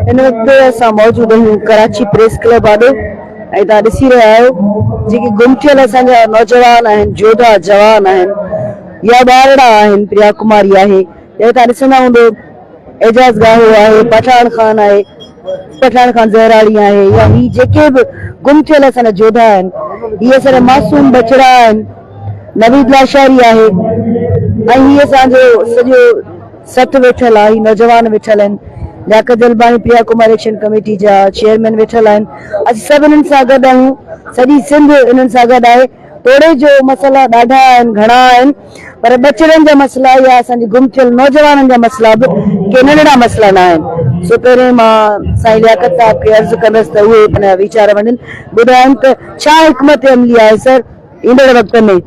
इन वक्त असां मौजूद आहियूं कराची प्रेस क्लब आॾे ऐं तव्हां ॾिसी रहिया आहियो जेके गुम थियल असांजा नौजवान आहिनि, जोधा जवान आहिनि या ॿारड़ा आहिनि। प्रिया कुमारी आहे, तव्हां ॾिसंदा हूंदो एजाज़ गाहो आहे, पठान खान आहे, पठान खान ज़हराणी आहे, या ही जेके बि गुम थियल असांजा जोधा आहिनि, इहे असांजा मासूम बचड़ा आहिनि। नवीद लाशारी आहे ऐं हीअ असांजो सॼो सथ वेठल आहे, नौजवान वेठल आहिनि। लियाकत जलबानी प्रिया कुमारी एक्शन कमेटी जा चेयरमैन वेठल आहिनि। असां सभु इन्हनि सां गॾु आहियूं, सॼी सिंध इन्हनि सां गॾु आहे। तोड़े जो मसइला ॾाढा आहिनि, घणा आहिनि, पर बचड़नि जा मसइला या असांजे गुम थियल नौजवाननि जा मसइला बि के नंढड़ा मसइला न आहिनि। सो पहिरें मां साईं लियाकत साहिब खे अर्ज़ु कंदसि त उहे पंहिंजा वीचार वञनि, ॿुधाइनि त छा हिकमत अमली आहे सर ईंदड़ वक़्त में।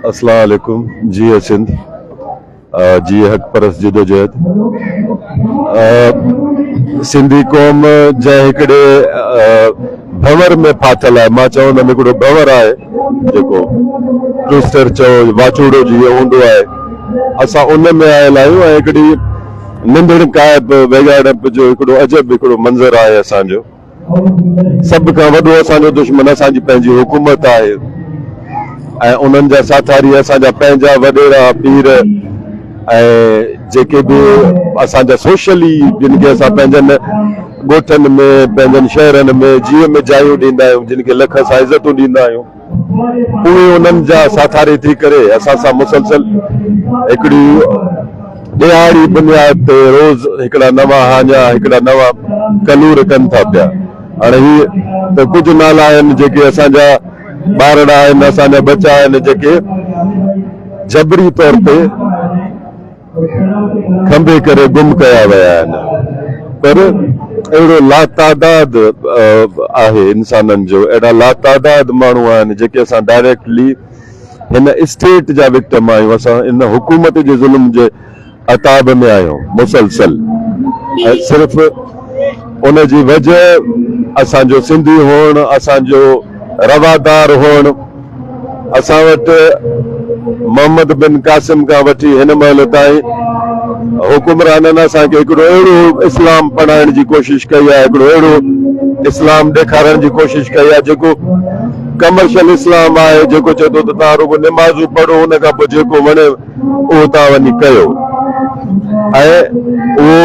अस्सलाम वालेकुम जी सिंध जी हक परस जदोजहद सिंधी क़ौम जे हिकिड़े भंवर में फाथल आहे। मां चवंदुमि हिकिड़ो भंवर आहे जेको ट्विस्टर चओ वाचूड़ो जीअं हूंदो आहे, असां उन में आयल आहियूं ऐं हिकिड़ी निंदड़ काइब वेगाड़प जो हिकिड़ो अजब हिकिड़ो मंज़र आहे असांजो। सभ खां वॾो असांजो दुश्मन असांजी पंहिंजी हुकूमत आहे ऐं उन्हनि जा साथारी असांजा पंहिंजा वॾेरा पीर ऐं जेके बि असांजा सोशली जिन खे असां पंहिंजनि ॻोठनि में पंहिंजनि शहरनि में जीअं में जायूं ॾींदा आहियूं, जिन खे लख सां इज़तूं ॾींदा आहियूं, उहे उन्हनि जा साथारी थी करे असां सां मुसलसल हिकिड़ी ॾियारी बुनियाद ते रोज़ हिकिड़ा नवां हाञा हिकिड़ा नवां कलूर कनि था पिया। हाणे हीअ त कुझु नाला आहिनि जेके असांजा ॿारड़ा आहिनि, असांजा बचा आहिनि जेके जबरी तौर ते खंभे करे गुम कया विया आहिनि। पर अहिड़ो लातादाद आहे इंसाननि जो, अहिड़ा लातादाद माण्हू आहिनि जेके असां डायरेक्टली हिन स्टेट जा विक्टिम आहियूं। असां इन हुकूमत जे ज़ुल्म जे अताब में आहियूं मुसलसल, ऐं सिर्फ़ु उन जी वजह असांजो सिंधी हुअण, असांजो रवादार हुअण। असां वटि मोहम्मद बिन कासिम खां वठी हिन महिल ताईं हुकुमराननि असांखे हिकिड़ो अहिड़ो इस्लाम पढ़ाइण जी कोशिशि कई आहे, हिकिड़ो अहिड़ो इस्लाम ॾेखारण जी कोशिशि कई आहे जेको कमर्शियल इस्लाम आहे, जेको चए थो त तव्हां रुगो निमाज़ूं पढ़ो, हुन खां पोइ जेको वणे उहो तव्हां वञी कयो। ऐं उहो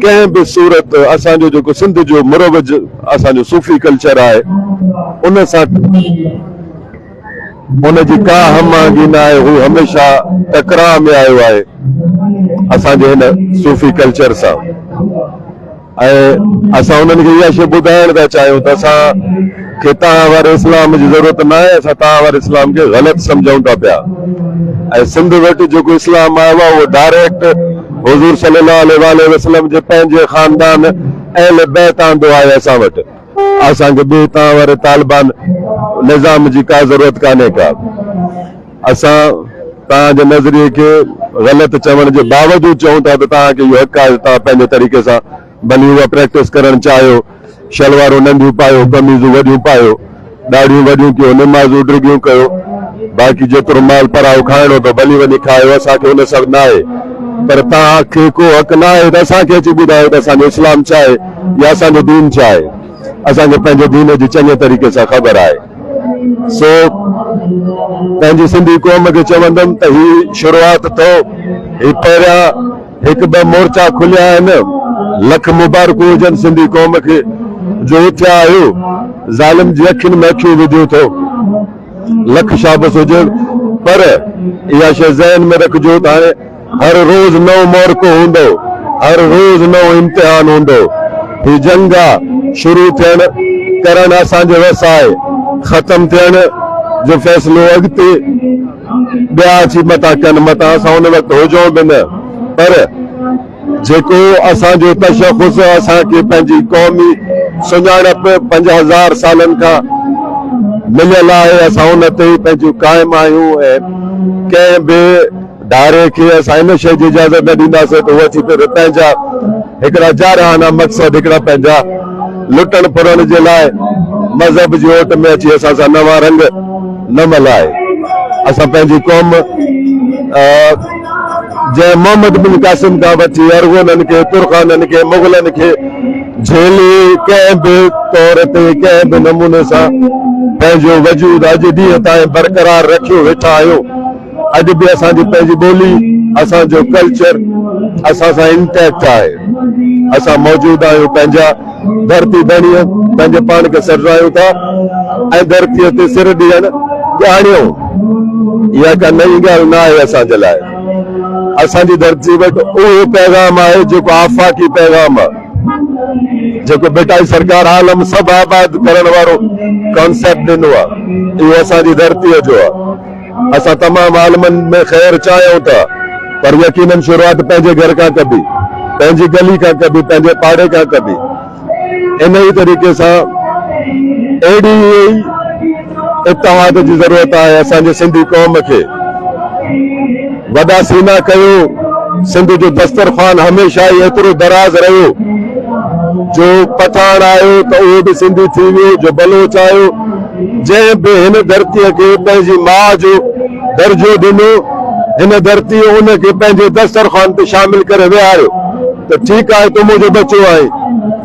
कंहिं बि सूरत असांजो जेको सिंध जो मुरवज असांजो सूफ़ी कल्चर आहे उन सां उनजी का हमआहंगी न आहे। हू हमेशह टकराव में आयो आहे असांजे हिन सूफ़ी कल्चर सां। ऐं असां उन्हनि खे इहा शइ ॿुधाइण था चाहियूं त असांखे तव्हां वारे इस्लाम जी ज़रूरत न आहे, असां तव्हां वारे इस्लाम खे ग़लति सम्झूं था पिया। ऐं सिंध वटि जेको इस्लाम आयो आहे उहो डायरेक्ट हुज़ूर सल्लल्लाहु अलैहि वसल्लम जे पंहिंजे ख़ानदान अहल बैत आंदो आहे असां वटि। असांखे ॿिए तव्हां वारे तालिबान निज़ाम जी का ज़रूरत कान्हे का। असां तव्हांजे नज़रिए खे ग़लति चवण जे बावजूदि चऊं था त तव्हांखे इहो हक़ आहे, तव्हां पंहिंजे तरीक़े सां भली उहा प्रैक्टिस करणु चाहियो, शलवारूं नंढियूं पायो, कमीज़ूं वॾियूं पायो, ॾाढ़ियूं वॾियूं कयो, निमाज़ूं डिघियूं कयो, बाक़ी जेतिरो माल पराओ खाइणो त भली वञी खायो, असांखे हुन सभु न आहे। पर तव्हांखे को हक़ न आहे त असांखे अची ॿुधायो त असांजो इस्लाम छा आहे या असांजो दीन छा आहे। असांखे पंहिंजे दीन जी चङे तरीक़े सां ख़बर आहे। सो पंहिंजी सिंधी क़ौम खे चवंदुमि त ही शुरूआत थो, ही पहिरियां हिकु ॿ मोर्चा खुलिया आहिनि, लख मुबारकूं हुजनि सिंधी क़ौम खे जो उथिया आहियो, ज़ालिम जी अखियुनि में अखियूं विधियूं थो, लख शाबस हुजे। पर इहा शइ ज़हन में रखिजो त हाणे हर रोज़ नओं मौक़ो हूंदो, हर रोज़ नओं इम्तिहान हूंदो। ही जंग आहे शुरू थियण करण असांजे वस आहे, ख़तम थियण जो फ़ैसिलो अॻिते ॿिया अची मथां कनि, मथां असां उन वक़्तु हुजूं बि न। पर जेको असांजो तशख़ुस असांखे पंहिंजी क़ौमी सुञाणप 50,000 सालनि खां मिलियल आहे, असां उन ते पंहिंजूं क़ाइमु आहियूं। ऐं कंहिं बि धारे खे असां इन शइ जी इजाज़त न ॾींदासीं त उहो अची पंहिंजा हिकिड़ा जारहाना मक़सद, हिकिड़ा पंहिंजा लुटण फुरण जे लाइ मज़हब जी ओट में अची असां सां नवां रंग न मल्हाए। असां पंहिंजी क़ौम जंहिं मोहम्मद बिन कासिम खां वठी अरगोननि खे, तुर्खाननि खे, मुग़लनि खे झेले कंहिं बि तौर ते कंहिं बि नमूने सां पंहिंजो वजूद अॼु ॾींहं ताईं बरक़रार रखियो वेठा आहियूं। अॼु बि असांजी पंहिंजी ॿोली, असांजो कल्चर असां सां इंटैक्ट आहे। असां मौजूद आहियूं, पंहिंजा धरती बणीअ पंहिंजे पाण खे सरिजायूं था ऐं धरतीअ ते सिर ॾियण ॼाणियूं। इहा का नई ॻाल्हि न आहे असांजे लाइ। असांजी धरती वटि उहो पैगाम आहे जेको आफ़ाक़ी पैगाम आहे, जेको बेटाई सरकार आलम सभु आबाद करण वारो कॉन्सेप्ट ॾिनो आहे, इहो असांजी धरतीअ जो आहे। असां तमामु आलमनि में ख़ैर चाहियूं था, पर यकीनन शुरूआत पंहिंजे घर खां कबी, पंहिंजी गली खां कबी, पंहिंजे पाड़े खां कबी। इन ई तरीक़े सां अहिड़ी इत्तेहाद जी ज़रूरत आहे असांजे सिंधी क़ौम खे। वॾा सीना कयो, सिंध जो दस्तरखान हमेशह ई एतिरो दराज़ रहियो, जो पठान आयो त उहो बि सिंधी थी वियो, जो बलोच आयो, जंहिं बि हिन धरतीअ खे पंहिंजी माउ जो दर्जो ॾिनो, हिन धरती उनखे पंहिंजे दस्तरखान ते शामिल करे विहारियो त ठीकु आहे, तूं मुंहिंजो बचो आहे,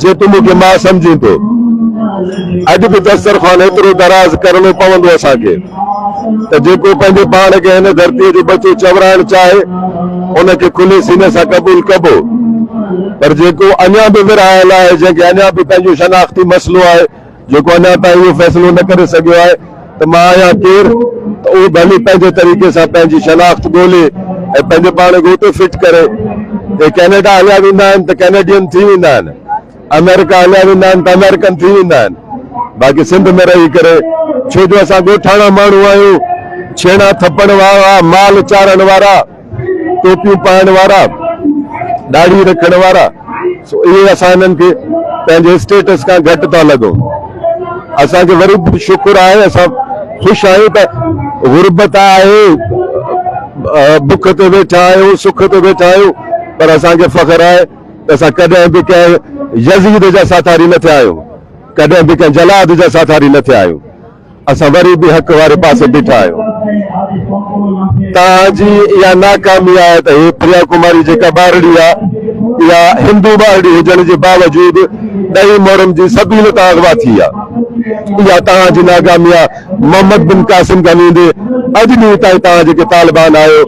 जे तूं मूंखे मां सम्झी थो। अॼु बि दस्तरखान एतिरो दराज़ करणो पवंदो असांखे त जेको पंहिंजे पाण खे हिन धरतीअ जो बचो चवराइण चाहे उनखे खुले सीने सां क़बूल कबो, पर जेको अञा बि विरहायल आहे, जंहिंखे अञा बि पंहिंजो शनाख़्ती मसइलो आहे, जेको अञा ताईं इहो फ़ैसिलो न करे सघियो आहे त मां आहियां केरु, त उहो भली पंहिंजे तरीक़े सां पंहिंजी शनाख़्त ॻोल्हे ऐं पंहिंजे पाण खे उते फिट करे। कैनेडा हलिया वेंदा आहिनि त कैनेडियन थी वेंदा आहिनि, अमेरिका हलिया वेंदा आहिनि त अमेरिकन थी वेंदा आहिनि। बाक़ी सिंध में रही करे, छो जो असां ॻोठाणा माण्हू आहियूं, छेणा थपण वारा, माल चारण वारा, टोपियूं पाइण वारा, ॾाढ़ी रखण वारा, इहे असां हिननि खे पंहिंजे स्टेटस खां घटि था लॻूं। असांखे वरी बि शुक्र आहे, असां ख़ुशि आहियूं त गुरबत आहे, बुख ते वेठा आहियूं, सुख ते वेठा आहियूं, पर असांखे फ़ख्रु आहे त असां कॾहिं बि कंहिं यज़ीद जा साथारी न थिया आहियूं, कॾहिं बि कंहिं जलाद जा साथारी न थिया आहियूं। असां वरी बि हक़ वारे पासे बीठा आहियूं। तव्हांजी इहा नाकामी आहे त हे प्रिया कुमारी जेका ॿारड़ी आहे, इहा हिंदू ॿारड़ी हुजण जे बावजूदि ॾही मोरनि जी सभील तां अॻवा थी आहे। इहा तव्हांजी नाकामी आहे। मोहम्मद बिन कासिम खां नींदे अॼु ॾींहं ताईं तव्हां जेके तालिबान आहियो,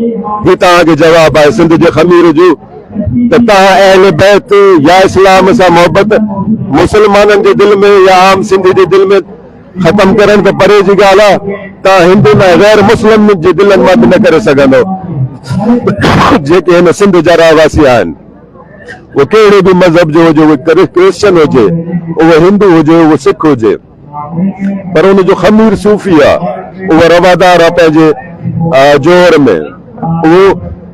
ही तव्हांखे जवाबु आहे सिंध जे ख़मीर जो, त तव्हां अहल बैत या इस्लाम सां मोहबत मुसलमाननि जे दिलि में या आम सिंधी जे दिलि में ख़तम करण त परे जी ॻाल्हि आहे, तव्हां हिंदू न गैर मुस्लिम जे दिलनि मां बि न करे सघंदो। जेके हिन सिंध जा रहवासी आहिनि, उहो कहिड़े बि मज़हब जो हुजे, उहो क्रिश्चन हुजे, उहो हिंदू हुजे, उहो सिख हुजे, पर उनजो ख़मीर सूफ़ी आहे, उहो रवादार आहे पंहिंजे जोर में। उहो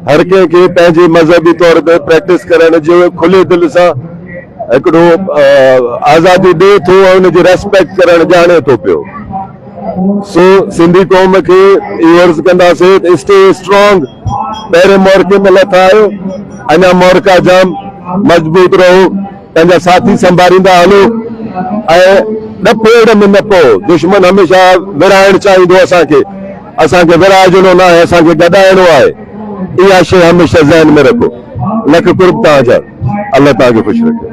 हर कंहिंखे पंहिंजे मज़हबी तौर ते प्रैक्टिस करण जो खुले दिलि सां हिकिड़ो आज़ादी ॾिए थो ऐं हुनजी रेस्पेक्ट करणु ॼाणे थो पियो। सो सिंधी क़ौम खे इहो अर्ज़ु कंदासीं, स्टे स्ट्रॉन्ग, पहिरें मोरके में लथा आहियो, अञा मोरका जाम मज़बूत रहो, पंहिंजा साथी संभालींदा हलो ऐं ॾपेड़ में न पओ। दुश्मन हमेशह विराइणु चाहींदो असांखे, असांखे विराइजणो न आहे, असांखे गॾाइणो आहे। इहा शइ हमेशह ज़हन में रखो। लख कुर्ब तव्हांजा, अल्लाह तव्हांखे ख़ुशि रखे।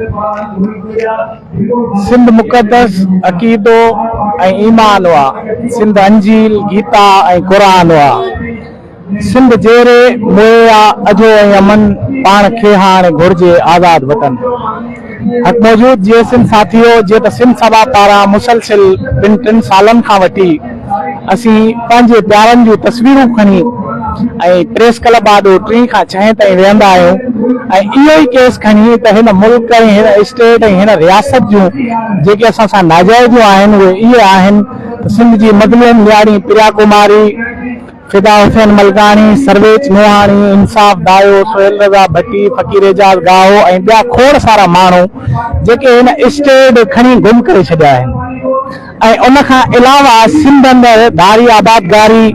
सिंध मुक़दस अक़ीदो ऐं ईमान हुआ, सिंध अंजील, गीता ऐं क़ुरान हुआ। सिंध जहिड़े मोया अजो ऐं अमन पाण खे हाणे घुर्जे आज़ाद वतन। हक़ मौजूद जीअं सिंध साथियो, जीअं त सिंध सभा पारां मुसलसिल ॿिनि टिनि सालनि खां वठी असीं पंहिंजे प्यारनि जूं तस्वीरूं खणी ऐं प्रेस क्लब आॾो 3 खां 6 ताईं वेहंदा आहियूं ऐं इहो ई केस खणी त हिन मुल्क ऐं हिन स्टेट ऐं हिन रियासत जूं जेके असां सां नाजाइज़ूं आहिनि उहे इहे आहिनि त सिंध जी मज़लूम न्याणी प्रिया कुमारी, फिदा हुसैन मलकानी, सर्वेच मोहाणी, इंसाफ दायो, सोहेल रज़ा भट्टी, फ़कीर एजाज़ गाहो ऐं ॿिया खोड़ सारा माण्हू जेके हिन स्टेट खणी गुम करे छॾिया आहिनि। ऐं उन खां अलावा सिंध अंदरि धारी आबादगारी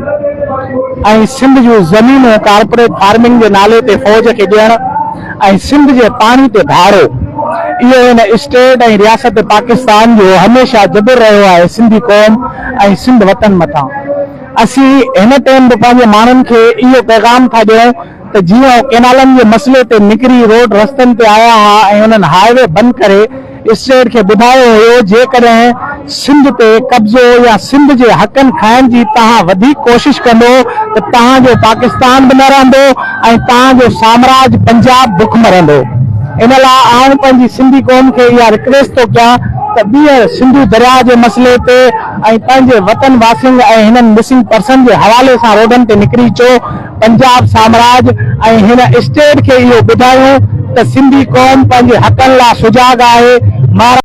ऐं सिंध जूं ज़मीनूं कारपोरेट फार्मिंग जे नाले ते फ़ौज खे ॾियण ऐं सिंध जे पाणी ते भाड़ो, इहो हिन स्टेट ऐं रियासत पाकिस्तान जो हमेशह जबर रहियो आहे सिंधी क़ौम ऐं सिंध वतन मथां। असीं हिन टाइम बि पंहिंजे माण्हुनि खे इहो पैगाम था ॾियूं त जीअं केनालनि जे मसइले ते निकिरी रोड रस्तनि ते आया हुआ ऐं उन्हनि हाईवे बंदि करे स्टेट खे ॿुधायो हुयो जेकॾहिं सिंध ते कब्ज़ो या सिंध जे हक़नि खाइण जी तव्हां वधीक कोशिश कंदो त तव्हांजो पाकिस्तान बि न रहंदो ऐं तव्हांजो साम्राज्य पंजाब बुख मरंदो। इन लाइ आउं पंहिंजी सिंधी क़ौम खे इहा रिक्वेस्ट थो कयां त ॿीहर सिंधु दरिया जे मसइले ते ऐं पंहिंजे वतन वासियुनि ऐं हिननि मिसिंग पर्सन जे हवाले सां रोडनि ते निकिरी अचो। पंजाब साम्राज्य ऐं हिन स्टेट खे इहो ॿुधायूं त सिंधी क़ौम पंहिंजे हक़नि लाइ सुजाॻ आहे।